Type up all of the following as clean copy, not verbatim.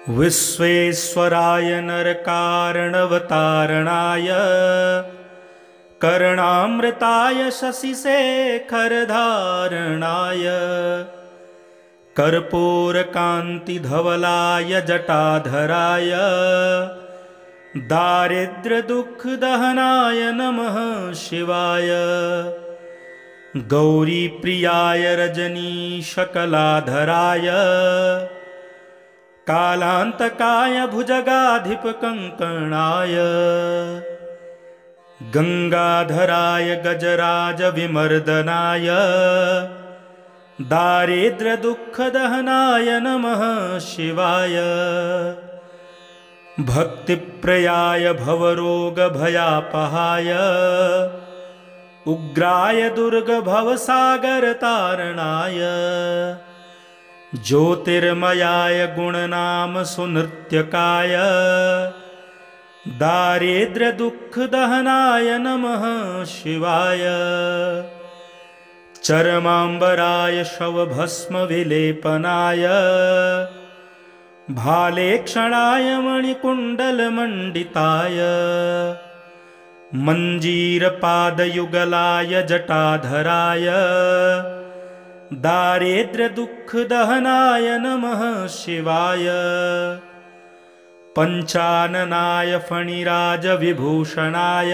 विश्वेश्वराय नरकारणवतारणाय कर्णामृताय शशिशेखरधारणाय कर्पूरकान्तिधवलाय जटाधराय दारिद्र्यदुःखदहनाय नमः शिवाय। गौरीप्रियाय रजनीशकलाधराय कालान्तकाय भुजगाधिपकङ्कणाय गंगाधराय गजराजविमर्दनाय दारिद्र्यदुःखदहनाय नमः शिवाय। भक्तिप्रयाय भवरोगभयापहाय उग्राय दुर्गभवसागरतारणाय ज्योतिर्मयाय गुणनाम सुनृत्यकाय दारिद्र्यदुःखदहनाय नमः शिवाय। चरमाम्बराय शवभस्मविलेपनाय भालेक्षणाय मणिकुण्डलमण्डिताय मञ्जीरपादयुगलाय जटाधराय दारिद्र्यदुःखदहनाय नमः शिवाय। पञ्चाननाय फणिराजविभूषणाय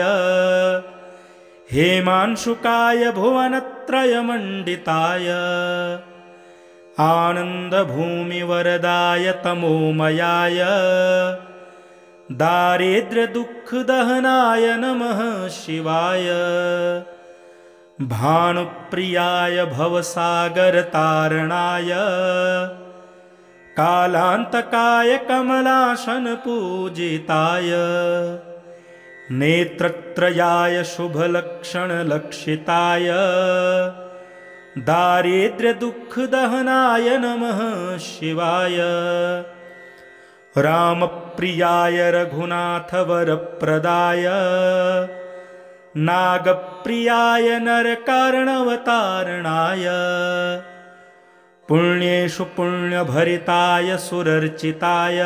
हेमांशुकाय भुवनत्रयमण्डिताय आनन्दभूमिवरदाय तमोमयाय दारिद्र्यदुःखदहनाय नमः शिवाय। भानुप्रियाय भवसागरतारणाय कालान्तकाय कमलासनपूजिताय नेत्रत्रयाय शुभलक्षणलक्षिताय दारिद्र्यदुःखदहनाय नमः शिवाय। रामप्रियाय रघुनाथवरप्रदाय नागप्रियाय नरकारणवतारणाय पुण्येषु पुण्यभरिताय सुरर्चिताय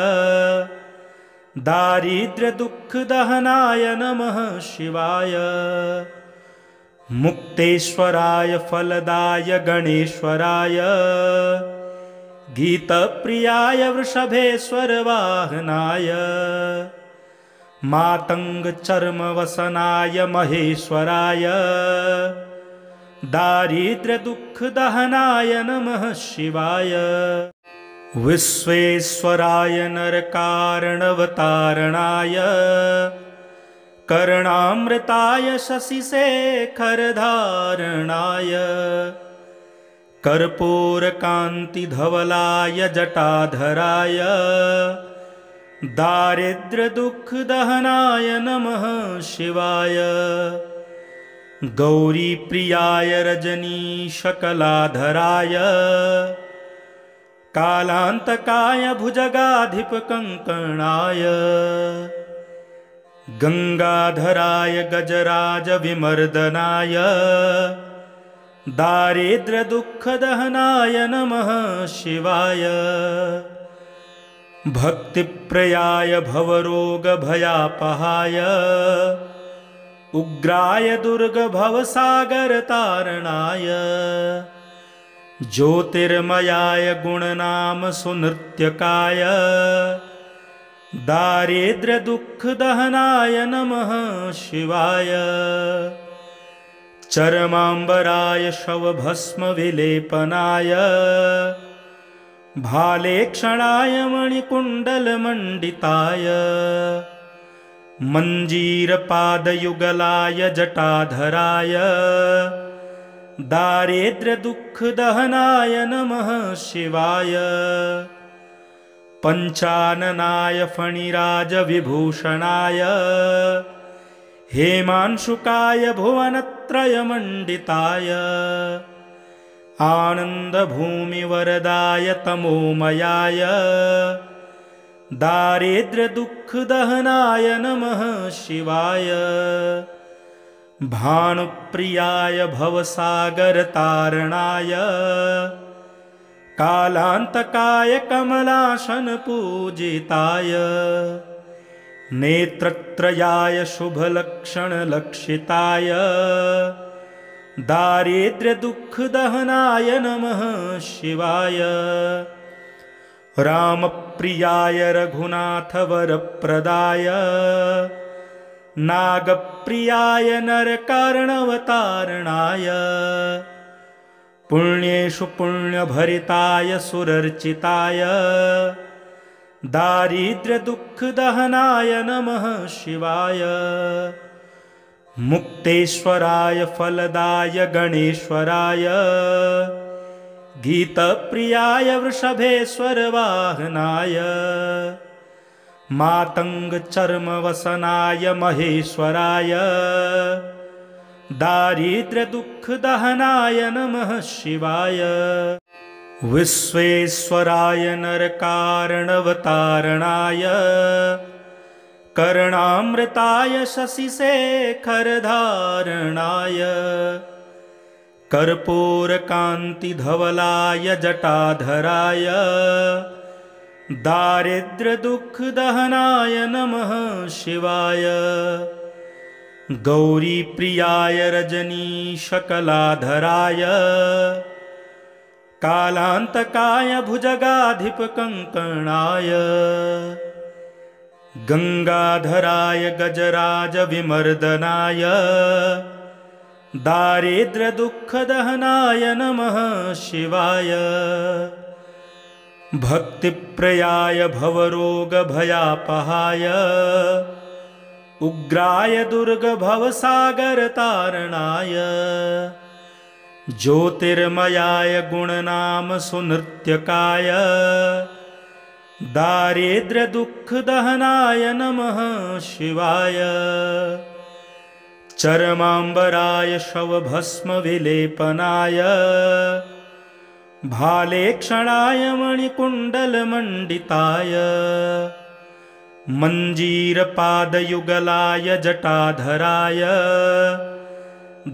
दारिद्र्यदुःखदहनाय नमः शिवाय। मुक्तेश्वराय फलदाय गणेश्वराय गीतप्रियाय वृषभेश्वरवाहनाय मातङ्गचर्मवसनाय महेश्वराय दारिद्र्यदुःखदहनाय नमः शिवाय। विश्वेश्वराय नरकारणवतारणाय कर्णामृताय शशिशेखरधारणाय कर्पूरकान्तिधवलाय जटाधराय दारिद्र्यदुःखदहनाय नमः शिवाय। गौरीप्रियाय रजनीशकलाधराय कालान्तकाय भुजगाधिपकङ्कणाय गंगाधराय गजराजविमर्दनाय दारिद्र्यदुःखदहनाय नमः शिवाय। भक्तिप्रयाय भवरोगभयापहाय उग्राय दुर्गभवसागरतारणाय ज्योतिर्मयाय गुणनाम सुनृत्यकाय दारिद्र्यदुःखदहनाय नमः शिवाय। चरमाम्बराय शवभस्मविलेपनाय भालेक्षणाय मणिकुण्डलमण्डिताय मञ्जीरपादयुगलाय जटाधराय दारिद्र्यदुःखदहनाय नमः शिवाय। पञ्चाननाय फणिराजविभूषणाय हेमांशुकाय भुवनत्रयमण्डिताय आनन्दभूमिवरदाय तमोमयाय दारिद्र्यदुःखदहनाय नमः शिवाय। भानुप्रियाय भवसागरतारणाय कालान्तकाय कमलासनपूजिताय नेत्रत्रयाय शुभलक्षणलक्षिताय दारिद्र्यदुःखदहनाय नमः शिवाय रामप्रियाय रघुनाथवरप्रदाय नागप्रियाय नरकारणवतारणाय पुण्येषु पुण्यभरिताय सुरर्चिताय दारिद्र्यदुःखदहनाय नमः शिवाय मुक्तेश्वराय फलदाय गणेश्वराय गीतप्रियाय वृषभेश्वर वाहनाय मातङ्गचर्मवसनाय महेश्वराय दारिद्र्यदुःखदहनाय नमः शिवाय विश्वेश्वराय नरकारणवतारणाय कर्णामृताय शशिशेखरधारणाय कर्पूरकान्तिधवलाय जटाधराय दारिद्र्यदुःखदहनाय नमः शिवाय गौरीप्रियाय रजनीशकलाधराय कालान्तकाय भुजगाधिपकङ्कणाय गंगाधराय गजराजविमर्दनाय दारिद्र्यदुःखदहनाय नमः शिवाय भक्तिप्रियाय भवरोगभयापहाय उग्राय दुर्गभवसागरतारणाय ज्योतिर्मयाय गुणनाम सुनृत्यकाय दारिद्र्यदुःखदहनाय नमः शिवाय चरमाम्बराय शवभस्मविलेपनाय भालेक्षणाय मणिकुण्डलमण्डिताय मञ्जीरपादयुगलाय जटाधराय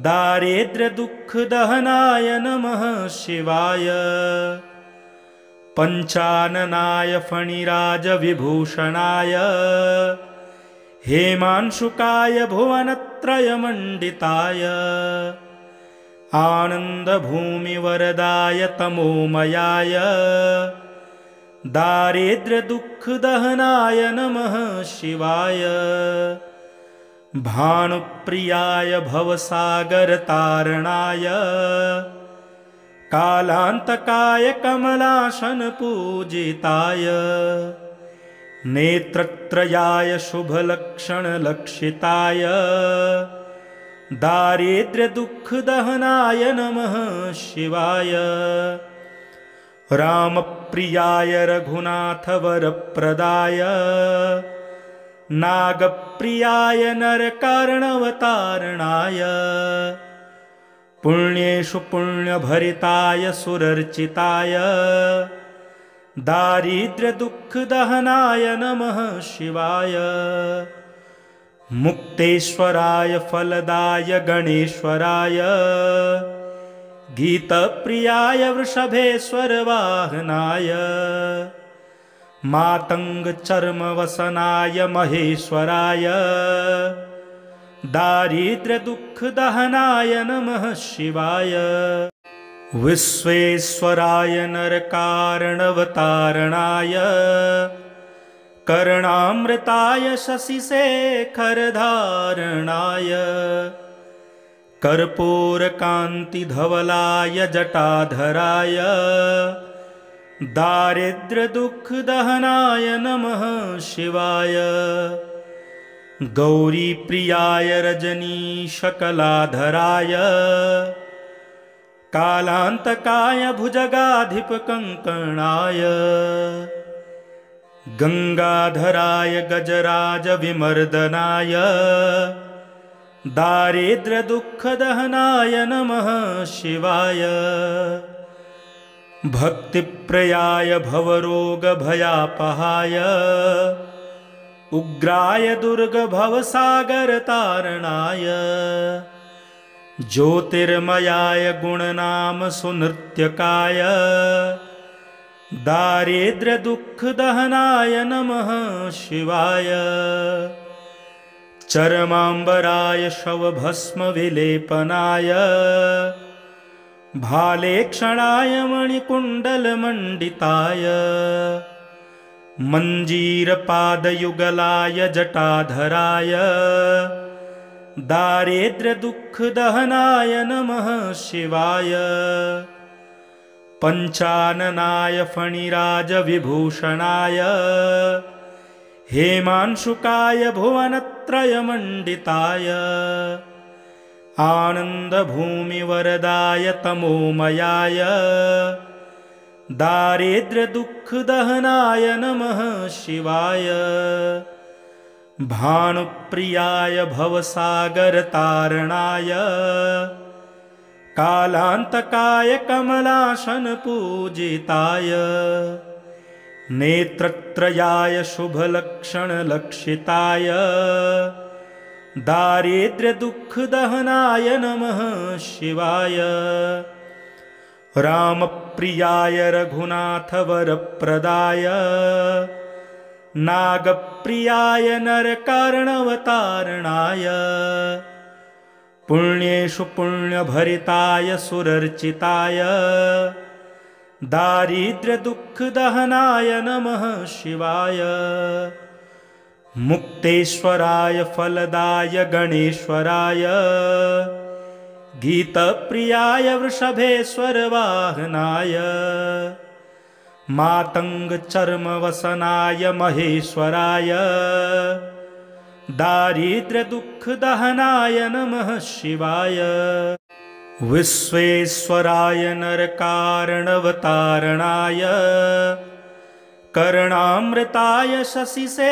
दारिद्र्यदुःखदहनाय नमः शिवाय पञ्चाननाय फणिराजविभूषणाय हेमांशुकाय भुवनत्रयमण्डिताय आनन्दभूमिवरदाय तमोमयाय दारिद्र्यदुःखदहनाय नमः शिवाय भानुप्रियाय भवसागरतारणाय कालान्तकाय कमलासनपूजिताय नेत्रत्रयाय शुभलक्षणलक्षिताय दारिद्र्यदुःखदहनाय नमः शिवाय रामप्रियाय रघुनाथवरप्रदाय नागप्रियाय नरकारणवतारणाय पुण्येषु पुण्यभरिताय सुरर्चिताय दारिद्र्यदुःखदहनाय नमः शिवाय मुक्तेश्वराय फलदाय गणेश्वराय गीतप्रियाय वृषभेश्वर वाहनाय मातङ्गचर्मवसनाय महेश्वराय दारिद्र्यदुःखदहनाय नमः शिवाय विश्वेश्वराय नरकारणवतारणाय कर्णामृताय शशिशेखरधारणाय कर्पूरकान्तिधवलाय जटाधराय दारिद्र्यदुःखदहनाय नमः शिवाय गौरीप्रियाय रजनीशकलाधराय कालान्तकाय भुजगाधिपकङ्कणाय गंगाधराय गजराजविमर्दनाय दारिद्र्यदुःखदहनाय नमः शिवाय भक्तिप्रियाय भवरोगभयापहाय उग्राय दुर्गभवसागरतारणाय ज्योतिर्मयाय गुणनाम सुनृत्यकाय दारिद्र्यदुःखदहनाय नमः शिवाय। चर्माम्बराय शवभस्मविलेपनाय भालेक्षणाय मणिकुण्डलमण्डिताय मञ्जीरपादयुगलाय जटाधराय दारिद्र्यदुःखदहनाय नमः शिवाय। पञ्चाननाय फणिराजविभूषणाय हेमांशुकाय भुवनत्रयमण्डिताय आनन्दभूमिवरदाय तमोमयाय दारिद्र्यदुःखदहनाय नमः शिवाय। भानुप्रियाय भवसागरतारणाय कालान्तकाय कमलासनपूजिताय नेत्रत्रयाय शुभलक्षणलक्षिताय दारिद्र्यदुःखदहनाय नमः शिवाय। रामप्रियाय रघुनाथवरप्रदाय नागप्रियाय नरकार्णवतारणाय पुण्येषु पुण्यभरिताय सुरर्चिताय दारिद्र्यदुःखदहनाय नमः शिवाय। मुक्तेश्वराय फलदाय गणेश्वराय गीतप्रियाय वृषभेश्वरवाहनाय मातङ्गचर्मवसनाय महेश्वराय दारिद्र्यदुःखदहनाय नमः शिवाय। विश्वेश्वराय नरकार्णवतारणाय कर्णामृताय शशिशेखरधारणाय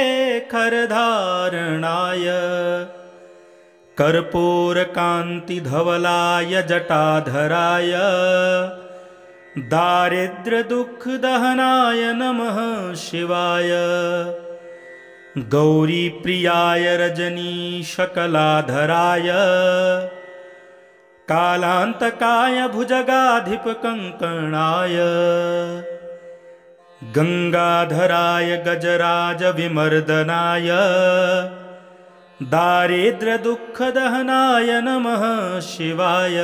कर्पूरकान्तिधवलाय जटाधराय दारिद्र्यदुःखदहनाय नमः शिवाय। गौरीप्रियाय रजनीशकलाधराय कालान्तकाय भुजगाधिपकङ्कणाय गङ्गाधराय गजराजविमर्दनाय दारिद्र्यदुःखदहनाय नमः शिवाय।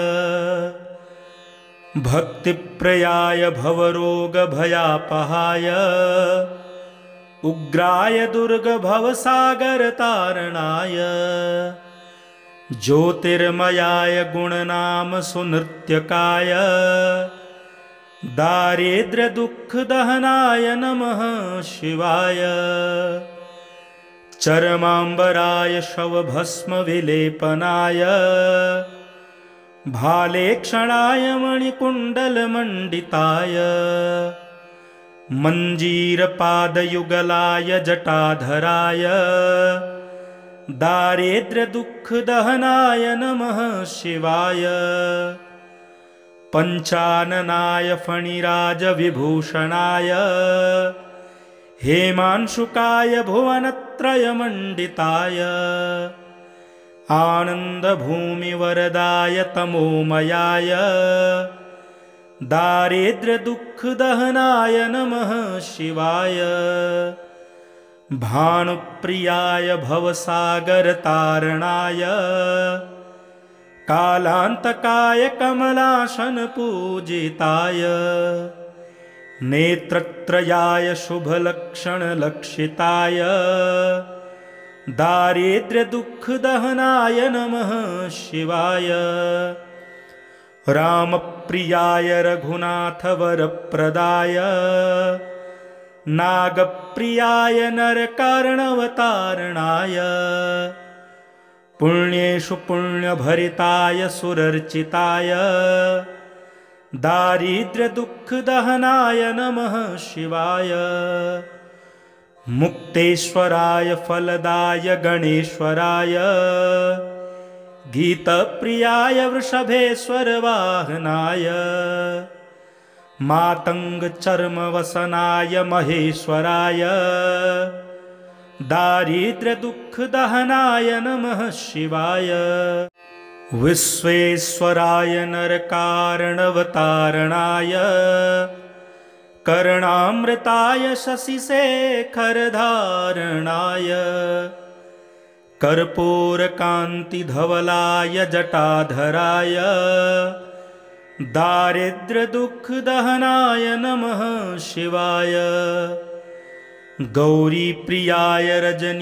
भक्तिप्रयाय भवरोगभयापहाय उग्राय दुर्गभवसागरतारणाय ज्योतिर्मयाय गुणनाम सुनृत्यकाय दारिद्र्यदुःखदहनाय नमः शिवाय। चर्माम्बराय शवभस्मविलेपनाय भालेक्षणाय मणिकुण्डलमण्डिताय मञ्जीरपादयुगलाय जटाधराय दारिद्र्यदुःखदहनाय नमः शिवाय। पञ्चाननाय फणिराजविभूषणाय हेमांशुकाय भुवनत्रयमण्डिताय आनन्दभूमिवरदाय तमोमयाय दारिद्र्यदुःखदहनाय नमः शिवाय। भानुप्रियाय भवसागरतारणाय कालान्तकाय कमलासनपूजिताय नेत्रत्रयाय शुभलक्षणलक्षिताय दारिद्र्यदुःखदहनाय नमः शिवाय। रामप्रियाय रघुनाथवरप्रदाय नागप्रियाय नरकार्णवतारणाय पुण्येषु पुण्यभरिताय सुरर्चिताय दारिद्र्यदुःखदहनाय नमः शिवाय। मुक्तेश्वराय फलदाय गणेश्वराय गीतप्रियाय वृषभेश्वरवाहनाय मातङ्गचर्मवसनाय महेश्वराय दारिद्र्यदुःखदहनाय नमः शिवाय। विश्वेश्वराय नरकार्णवतारणाय कर्णामृताय शशिशेखरधारणाय कर्पूरकान्तिधवलाय जटाधराय दारिद्र्यदुःखदहनाय नमः शिवाय गौरीप्रियाय रजनीशकलाधराय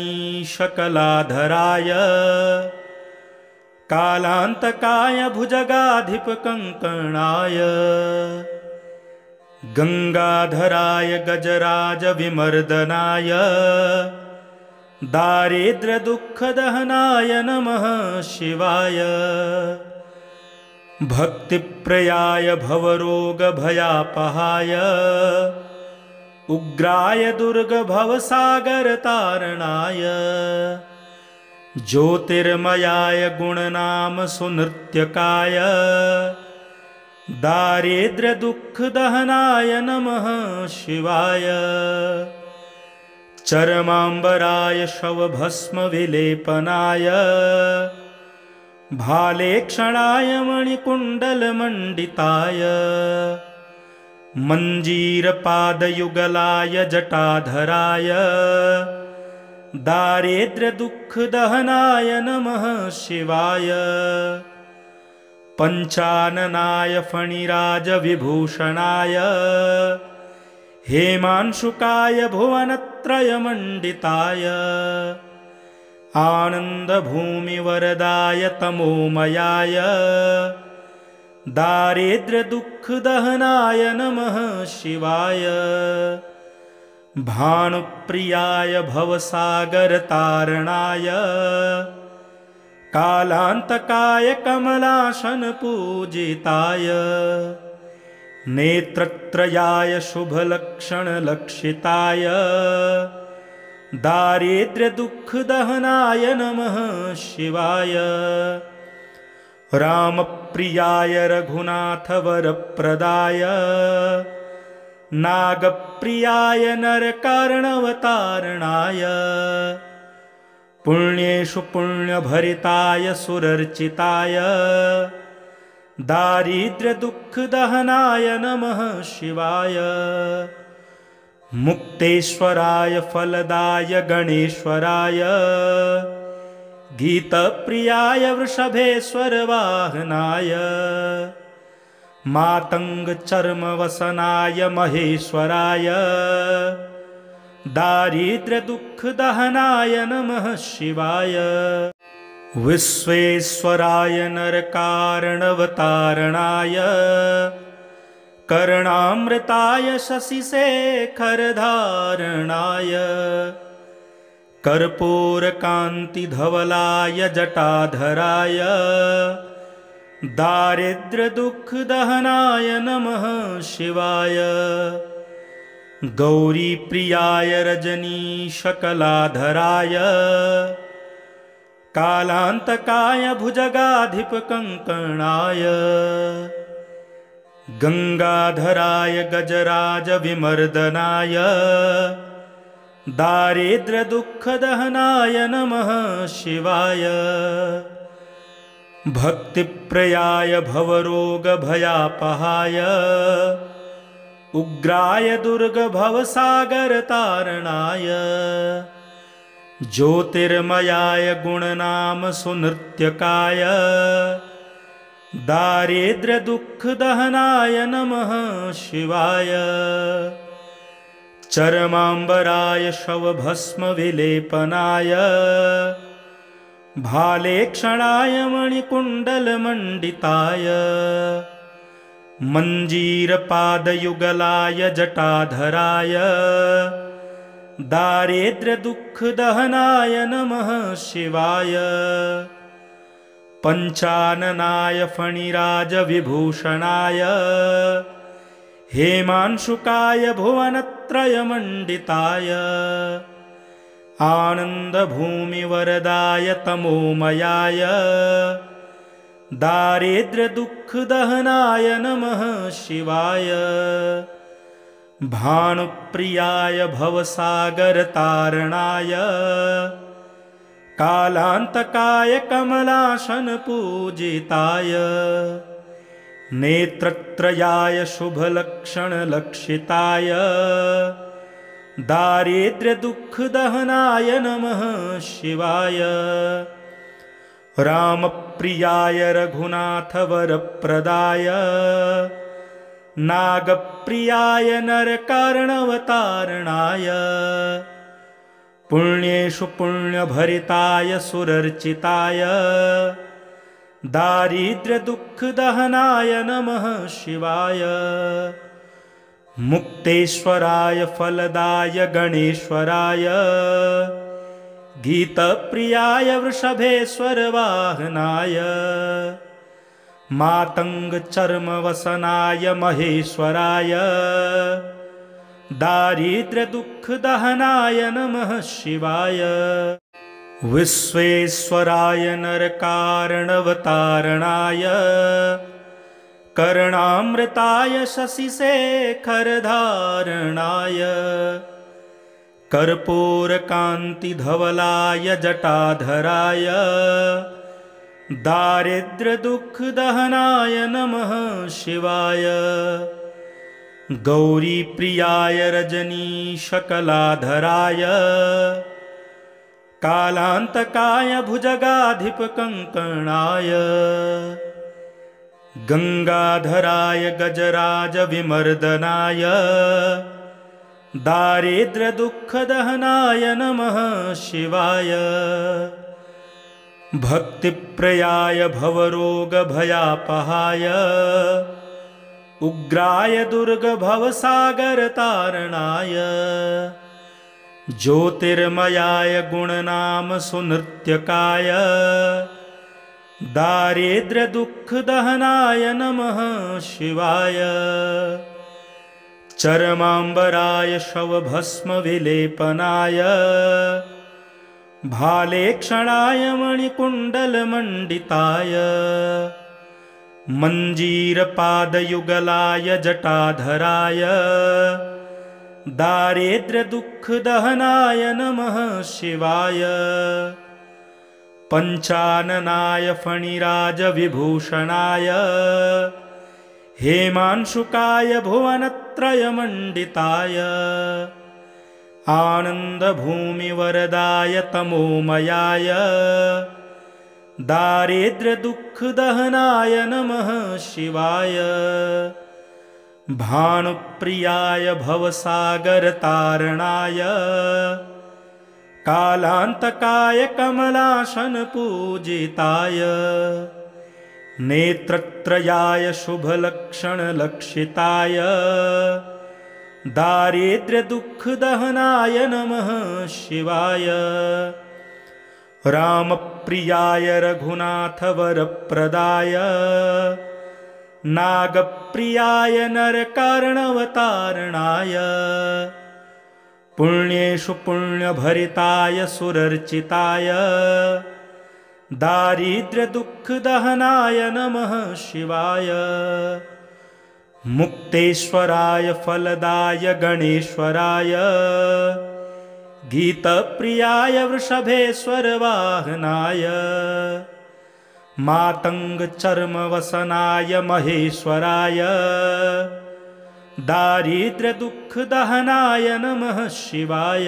कालान्तकाय भुजगाधिपकङ्कणाय गंगाधराय गजराजविमर्दनाय दारिद्र्यदुःखदहनाय नमः शिवाय भक्तिप्रियाय भवरोगभयापहाय उग्राय दुर्गभवसागरतारणाय ज्योतिर्मयाय गुणनाम सुनृत्यकाय दारिद्र्यदुःखदहनाय नमः शिवाय चरमाम्बराय शवभस्मविलेपनाय भालेक्षणाय मणिकुण्डलमण्डिताय मञ्जीरपादयुगलाय जटाधराय दारिद्र्यदुःखदहनाय नमः शिवाय पञ्चाननाय फणिराजविभूषणाय हेमांशुकाय भुवनत्रयमण्डिताय आनन्दभूमिवरदाय तमोमयाय दारिद्र्यदुःखदहनाय नमः शिवाय भानुप्रियाय भवसागरतारणाय कालान्तकाय कमलासनपूजिताय नेत्रत्रयाय शुभलक्षणलक्षिताय दारिद्र्यदुःखदहनाय नमः शिवाय रामप्रियाय रघुनाथवरप्रदाय नागप्रियाय नरकार्णवतारणाय पुण्येषु पुण्यभरिताय सुरर्चिताय दारिद्र्यदुःखदहनाय नमः शिवाय मुक्तेश्वराय फलदाय गणेश्वराय गीतप्रियाय वृषभेश्वरवाहनाय मातङ्गचर्मवसनाय महेश्वराय दारिद्र्यदुःखदहनाय नमः शिवाय विश्वेश्वराय नरकार्णवतारणाय कर्णामृताय शशिशेखरधारणाय कर्पूरकान्तिधवलाय जटाधराय दारिद्र्यदुःखदहनाय नमः शिवाय गौरीप्रियाय रजनीशकलाधराय कालान्तकाय भुजगाधिपकङ्कणाय गंगाधराय गजराजविमर्दनाय दारिद्र्यदुःखदहनाय नमः शिवाय भक्तिप्रियाय भवरोगभयापहाय उग्राय दुर्गभवसागरतारणाय ज्योतिर्मयाय गुणनाम सुनृत्यकाय दारिद्र्यदुःखदहनाय नमः शिवाय चरमाम्बराय शवभस्मविलेपनाय भालेक्षणाय मणिकुण्डलमण्डिताय मञ्जीरपादयुगलाय जटाधराय दारिद्र्यदुःखदहनाय नमः शिवाय पञ्चाननाय फणिराजविभूषणाय हेमांशुकाय भुवनत्रयमण्डिताय आनन्दभूमिवरदाय तमोमयाय दारिद्र्यदुःखदहनाय नमः शिवाय भानुप्रियाय भवसागरतारणाय कालान्तकाय कमलासनपूजिताय नेत्रत्रयाय शुभलक्षणलक्षिताय दारिद्र्यदुःखदहनाय नमः शिवाय। रामप्रियाय रघुनाथवरप्रदाय नागप्रियाय नरकारणवतारणाय पुण्येषु पुण्यभरिताय सुरर्चिताय दारिद्र्यदुःखदहनाय नमः शिवाय। मुक्तेश्वराय फलदाय गणेश्वराय गीतप्रियाय वृषभेश्वर वाहनाय मातङ्गचर्मवसनाय महेश्वराय दारिद्र्यदुःखदहनाय नमः शिवाय। विश्वेश्वराय नरकारणवतारणाय कर्णामृताय शशिशेखरधारणाय कर्पूरकान्तिधवलाय जटाधराय दारिद्र्यदुःखदहनाय नमः शिवाय। गौरीप्रियाय रजनीशकलाधराय कालान्तकाय भुजगाधिपकङ्कणाय गंगाधराय गजराजविमर्दनाय दारिद्र्यदुःखदहनाय नमः शिवाय। भक्तिप्रियाय भवरोगभयापहाय उग्राय दुर्गभवसागरतारणाय ज्योतिर्मयाय गुणनाम सुनृत्यकाय दारिद्र्यदुःखदहनाय नमः शिवाय। चरमाम्बराय शवभस्मविलेपनाय भालेक्षणाय मणिकुण्डलमण्डिताय मञ्जीरपादयुगलाय जटाधराय दारिद्र्यदुःखदहनाय नमः शिवाय। पञ्चाननाय फणिराजविभूषणाय हेमांशुकाय भुवनत्रयमण्डिताय आनन्दभूमिवरदाय तमोमयाय दारिद्र्यदुःखदहनाय नमः शिवाय। भानुप्रियाय भवसागरतारणाय कालान्तकाय कमलासनपूजिताय नेत्रत्रयाय शुभलक्षणलक्षिताय दारिद्र्यदुःखदहनाय नमः शिवाय। रामप्रियाय रघुनाथवरप्रदाय नागप्रियाय नरकारणवतारणाय पुण्येषु पुण्यभरिताय सुरर्चिताय दारिद्र्यदुःखदहनाय नमः शिवाय। मुक्तेश्वराय फलदाय गणेश्वराय गीतप्रियाय वृषभेश्वर वाहनाय मातङ्गचर्मवसनाय महेश्वराय दारिद्र्यदुःखदहनाय नमः शिवाय।